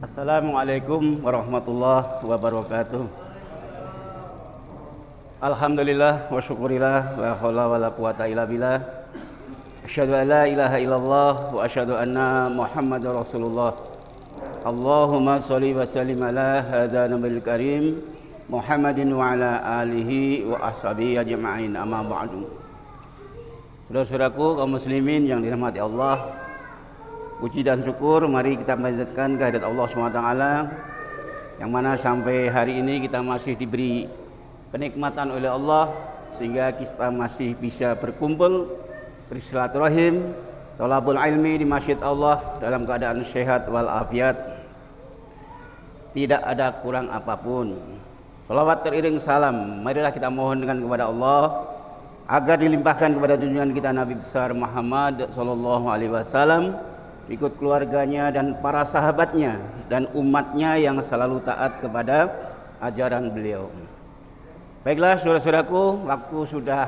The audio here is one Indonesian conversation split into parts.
Assalamualaikum warahmatullahi wabarakatuh. Alhamdulillah wa syukurillah wa haula wa la quwata illa billah. Asyhadu an la ilaha illallah wa asyhadu anna Muhammadar Rasulullah. Allahumma sholli wa sallim ala hadza nabiyil karim Muhammadin wa ala alihi wa ashabihi ajma'in, amma ba'du. Saudara-saudaraku kaum muslimin yang dirahmati Allah, puji dan syukur mari kita panjatkan kehadirat Allah SWT, yang mana sampai hari ini kita masih diberi kenikmatan oleh Allah sehingga kita masih bisa berkumpul, bersilaturahim, thalabul ilmi di masjid Allah dalam keadaan sehat walafiat, tidak ada kurang apapun. Salawat teriring salam marilah kita mohon dengan kepada Allah agar dilimpahkan kepada junjungan kita Nabi besar Muhammad sallallahu alaihi wasallam, ikut keluarganya dan para sahabatnya dan umatnya yang selalu taat kepada ajaran beliau. Baiklah saudara-saudaraku, waktu sudah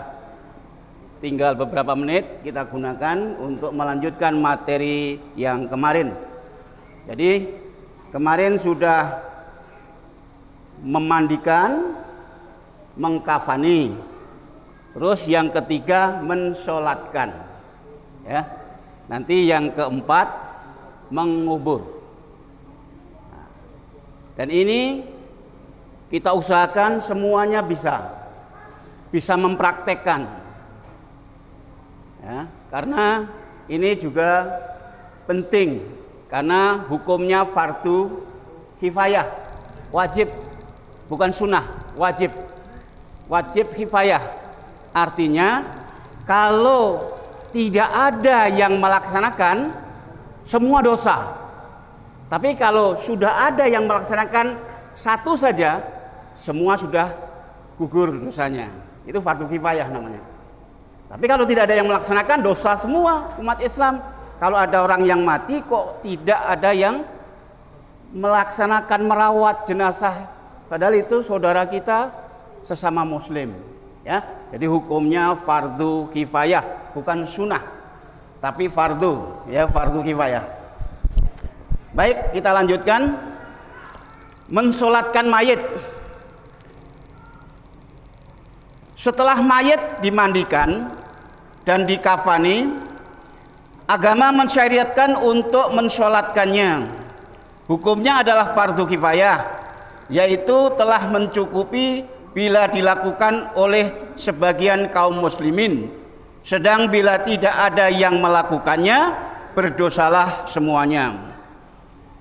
tinggal beberapa menit kita gunakan untuk melanjutkan materi yang kemarin. Jadi kemarin sudah memandikan, mengkafani, terus yang ketiga mensolatkan, ya. Nanti yang keempat mengubur. Dan ini kita usahakan semuanya bisa mempraktekkan, ya, karena ini juga penting, karena hukumnya fardu kifayah, wajib, bukan sunnah, wajib kifayah. Artinya kalau tidak ada yang melaksanakan, semua dosa. Tapi kalau sudah ada yang melaksanakan satu saja, semua sudah gugur dosanya. Itu fardu kifayah namanya. Tapi kalau tidak ada yang melaksanakan, dosa semua umat Islam. Kalau ada orang yang mati kok tidak ada yang melaksanakan merawat jenazah, padahal itu saudara kita sesama muslim, ya. Jadi hukumnya fardu kifayah, bukan sunnah, tapi fardu, ya, fardu kifayah. Baik, kita lanjutkan. Mensolatkan mayit. Setelah mayit dimandikan dan dikafani, agama mensyariatkan untuk mensolatkannya. Hukumnya adalah fardu kifayah, yaitu telah mencukupi bila dilakukan oleh sebagian kaum muslimin, sedang bila tidak ada yang melakukannya, berdosalah semuanya.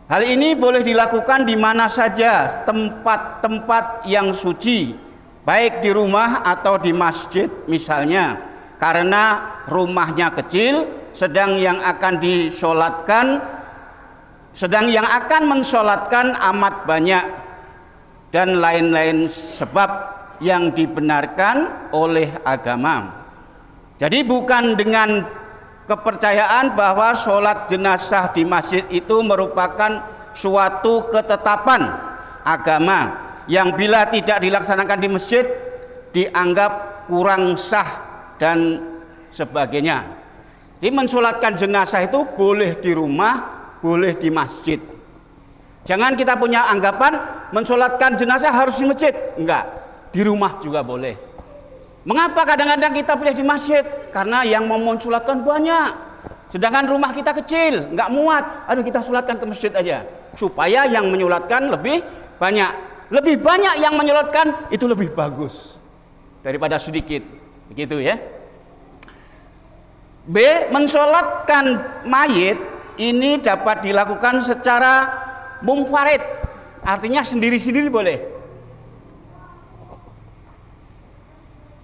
Hal ini boleh dilakukan di mana saja, tempat-tempat yang suci, baik di rumah atau di masjid misalnya, karena rumahnya kecil, sedang yang akan mensolatkan amat banyak, dan lain-lain sebab yang dibenarkan oleh agama. Jadi bukan dengan kepercayaan bahwa sholat jenazah di masjid itu merupakan suatu ketetapan agama yang bila tidak dilaksanakan di masjid dianggap kurang sah dan sebagainya. Jadi mensolatkan jenazah itu boleh di rumah, boleh di masjid. Jangan kita punya anggapan mensolatkan jenazah harus di masjid. Enggak, di rumah juga boleh. Mengapa kadang-kadang kita pilih di masjid? Karena yang mau mensolatkan banyak, sedangkan rumah kita kecil, enggak muat. Aduh, kita solatkan ke masjid aja, supaya yang menyolatkan lebih banyak. Lebih banyak yang menyolatkan itu lebih bagus daripada sedikit. Begitu, ya. B. Mensolatkan mayit ini dapat dilakukan secara munfarid, artinya sendiri-sendiri boleh,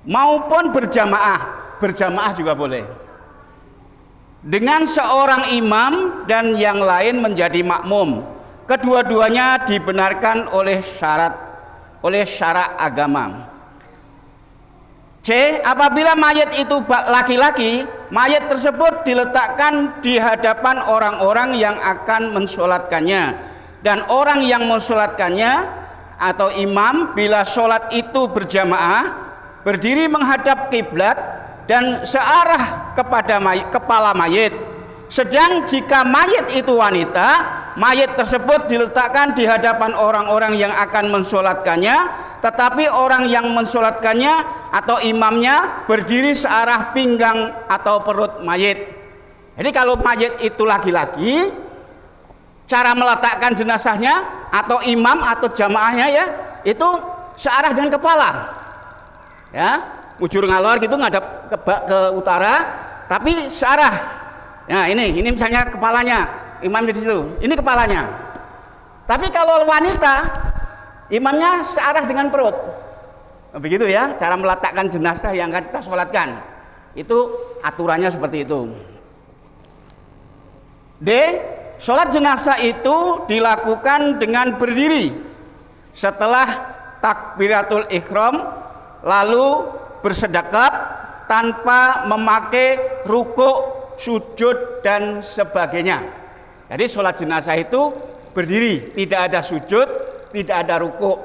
maupun berjamaah juga boleh, dengan seorang imam dan yang lain menjadi makmum. Kedua-duanya dibenarkan oleh syarat agama. C. Apabila mayit itu laki-laki, mayit tersebut diletakkan di hadapan orang-orang yang akan mensolatkannya, dan orang yang mensolatkannya atau imam bila solat itu berjamaah berdiri menghadap kiblat dan searah kepada kepala mayit. Sedang jika mayit itu wanita, mayit tersebut diletakkan di hadapan orang-orang yang akan mensolatkannya, tetapi orang yang mensolatkannya atau imamnya berdiri searah pinggang atau perut mayit. Jadi kalau mayit itu laki-laki, cara meletakkan jenazahnya atau imam atau jamaahnya ya itu searah dengan kepala, ya, ujur ngalor gitu, ngadap ke utara, tapi searah. Nah ini misalnya kepalanya, imam di situ, ini kepalanya. Tapi kalau wanita, imamnya searah dengan perut. Begitu ya, cara meletakkan jenazah yang akan kita sholatkan. Itu aturannya seperti itu. D. Sholat jenazah itu dilakukan dengan berdiri setelah takbiratul ihram, lalu bersedekap tanpa memakai rukuk, sujud dan sebagainya. Jadi sholat jenazah itu berdiri, tidak ada sujud, tidak ada rukuk,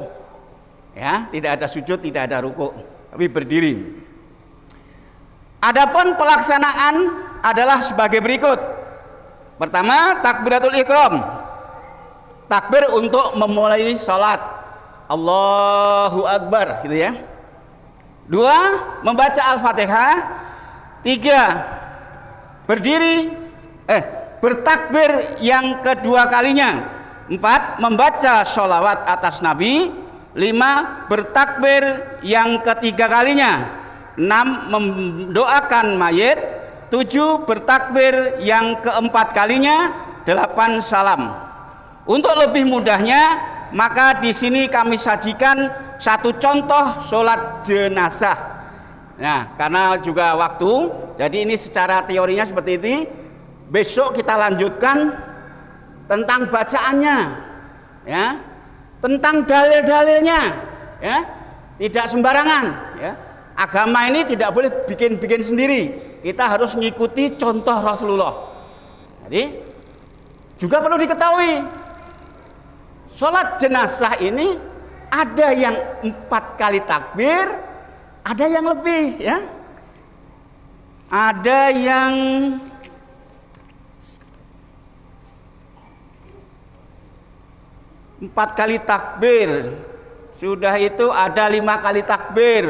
ya, tidak ada sujud, tidak ada rukuk, tapi berdiri. Adapun pelaksanaan adalah sebagai berikut. Pertama, takbiratul ihram, takbir untuk memulai sholat, Allahu Akbar, gitu ya. Dua, membaca Al-Fatihah. Tiga, berdiri, bertakbir yang kedua kalinya. Empat, membaca sholawat atas Nabi. Lima, bertakbir yang ketiga kalinya. Enam, mendoakan mayit. Tujuh, bertakbir yang keempat kalinya. Delapan, salam. Untuk lebih mudahnya, maka di sini kami sajikan satu contoh sholat jenazah. Nah, karena juga waktu, jadi ini secara teorinya seperti ini. Besok kita lanjutkan tentang bacaannya, ya, tentang dalil-dalilnya, ya, tidak sembarangan, ya. Agama ini tidak boleh bikin-bikin sendiri. Kita harus mengikuti contoh Rasulullah. Jadi juga perlu diketahui, sholat jenazah ini ada yang 4 kali takbir, ada yang lebih, ya. Ada yang empat kali takbir, sudah itu ada 5 kali takbir,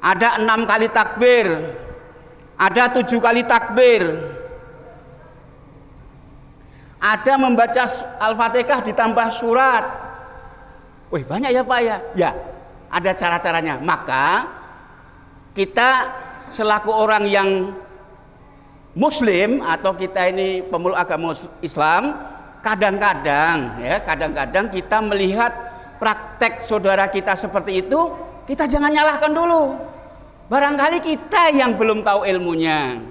ada 6 kali takbir, ada 7 kali takbir, ada membaca Al-Fatihah ditambah surat. Wih, banyak ya Pak ya? Ya, ada cara-caranya. Maka kita selaku orang yang muslim atau kita ini pemeluk agama Islam, kadang-kadang kita melihat praktek saudara kita seperti itu, kita jangan nyalahkan dulu. Barangkali kita yang belum tahu ilmunya.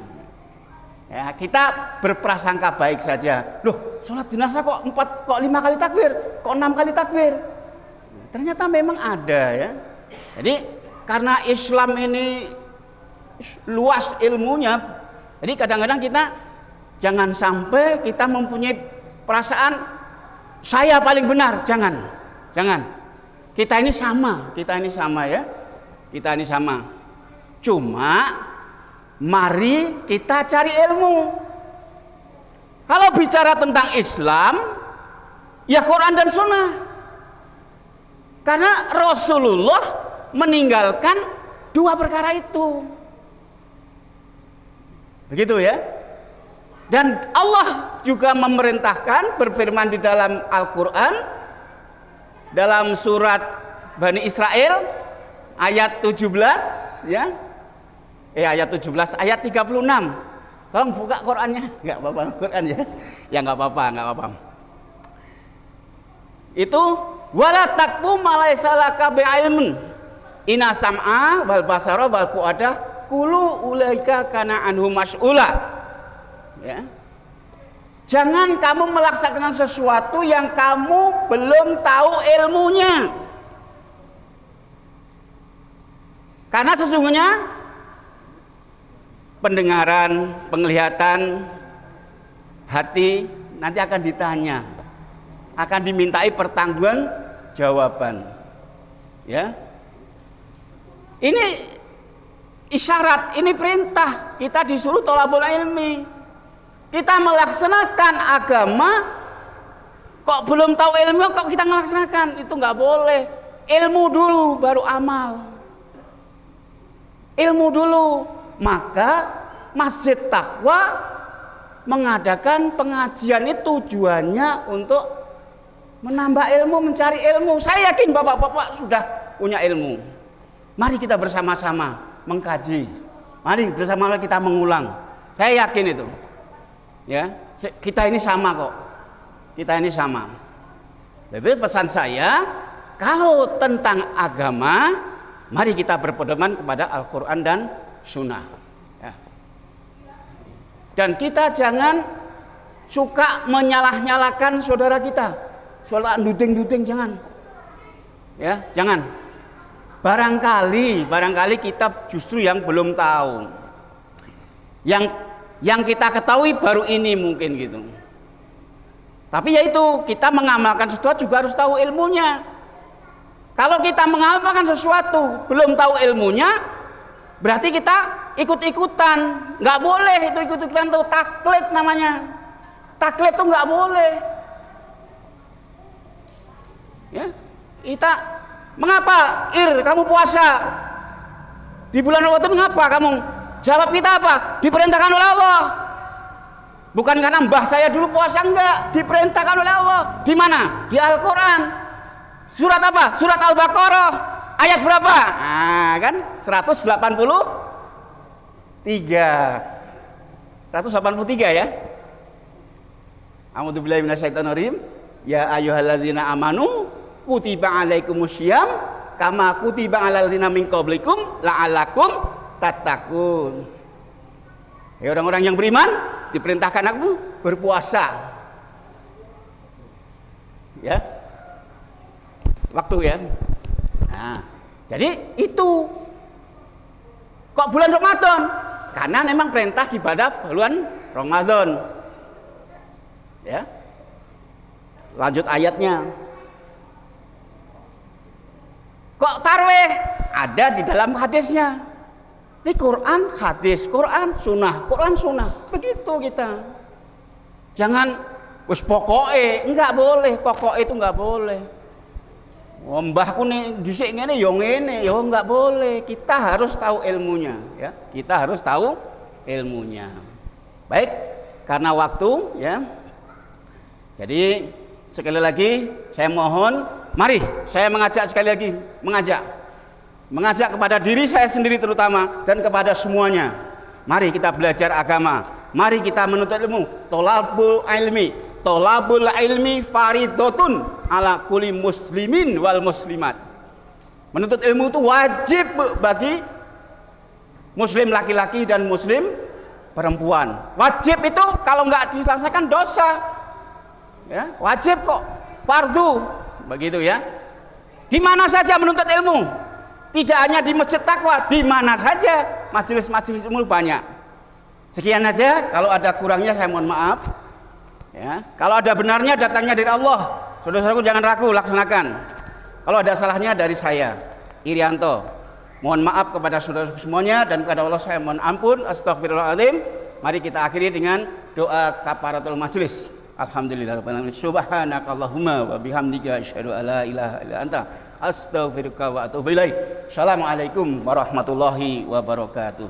Ya, kita berprasangka baik saja. Loh, sholat jenazah kok 5 kali takbir, kok 6 kali takbir? Ternyata memang ada, ya. Jadi karena Islam ini luas ilmunya, jadi kadang-kadang kita jangan sampai kita mempunyai perasaan saya paling benar. Jangan. Kita ini sama ya. Kita ini sama. Cuma mari kita cari ilmu. Kalau bicara tentang Islam, ya Quran dan Sunnah. Karena Rasulullah meninggalkan 2 perkara itu. Begitu ya. Dan Allah juga memerintahkan, berfirman di dalam Al-Quran, dalam surat Bani Israel ayat 17, ya. Ayat 17, ayat 36. Tolong buka Qurannya. Enggak apa-apa Quran ya. Ya enggak apa-apa. Itu wala taqfu ma laysa laka bi'ilmun. Inna sam'a wal basara wal fuada kullu ulaika kana anhu mas'ula. Ya. Jangan kamu melaksanakan sesuatu yang kamu belum tahu ilmunya. Karena sesungguhnya pendengaran, penglihatan, hati nanti akan ditanya, akan dimintai pertanggungjawaban. Ya. Ini isyarat, ini perintah. Kita disuruh thalabul ilmi. Kita melaksanakan agama Kok belum tahu ilmu kok kita melaksanakan? Itu nggak boleh. Ilmu dulu baru amal. Ilmu dulu. Maka Masjid Taqwa mengadakan pengajian itu tujuannya untuk menambah ilmu, mencari ilmu. Saya yakin bapak-bapak sudah punya ilmu. Mari kita bersama-sama mengkaji. Mari bersama-sama kita mengulang. Saya yakin itu. Ya, kita ini sama kok. Kita ini sama. Jadi pesan saya, kalau tentang agama, mari kita berpedoman kepada Al-Quran dan Sunnah. Ya. Dan kita jangan suka menyalah-nyalakan saudara kita. Soal duding-duding jangan. Ya, jangan. Barangkali kita justru yang belum tahu. Yang kita ketahui baru ini mungkin gitu. Tapi yaitu kita mengamalkan sesuatu juga harus tahu ilmunya. Kalau kita mengamalkan sesuatu belum tahu ilmunya, berarti kita ikut-ikutan. Nggak boleh itu ikut-ikutan, tuh taklid namanya. Taklid tuh nggak boleh. Ya, kita mengapa kamu puasa di bulan Ramadan? Mengapa kamu? Jawab kita apa? Diperintahkan oleh Allah. Bukan karena mbah saya dulu puasa, enggak. Diperintahkan oleh Allah. Di mana? Di Al-Quran. Surat apa? Surat Al-Baqarah. Ayat berapa? Nah, kan 183 ya. A'udzubillahi minasyaitonirrajim. Ya ayyuhalladzina amanu kutiba alaikumusyyam kama kutiba alal ladzina min qablikum la'allakum tattaqun. Ya orang-orang yang beriman, diperintahkan aku berpuasa. Ya. Waktu ya. Nah, jadi itu kok bulan Ramadan? Karena memang perintah ibadah bulan Ramadan. Ya. Lanjut ayatnya. Kok tarwih? Ada di dalam hadisnya. Ini Quran, hadis, Quran, sunnah, begitu kita. Jangan wis pokoke, enggak boleh, pokok itu enggak boleh. Mbahku nih dhisik ngene ya ngene, ya enggak boleh. Kita harus tahu ilmunya, ya. Kita harus tahu ilmunya. Baik, karena waktu, ya. Jadi sekali lagi saya mohon, mari saya mengajak sekali lagi, mengajak kepada diri saya sendiri terutama dan kepada semuanya. Mari kita belajar agama. Mari kita menuntut ilmu. Tolabul ilmi faridotun ala kulli muslimin wal muslimat. Menuntut ilmu itu wajib bagi muslim laki-laki dan muslim perempuan. Wajib itu kalau nggak diselesaikan dosa. Ya, wajib kok. Fardu. Begitu ya. Di mana saja menuntut ilmu. Tidak hanya di Masjid Taqwa, di mana saja majelis-majelis ilmu banyak. Sekian saja, kalau ada kurangnya saya mohon maaf. Ya, kalau ada benarnya datangnya dari Allah. Saudara-saudaraku jangan ragu, laksanakan. Kalau ada salahnya dari saya, Irianto. Mohon maaf kepada saudara semuanya dan kepada Allah saya mohon ampun. Astagfirullahaladzim. Mari kita akhiri dengan doa kafaratul majelis. Alhamdulillahirabbil alamin. Subhanakallahumma wa bihamdika asyhadu an la ilaha illa anta astaghfiruka wa atubu ilaik. Assalamualaikum warahmatullahi wabarakatuh.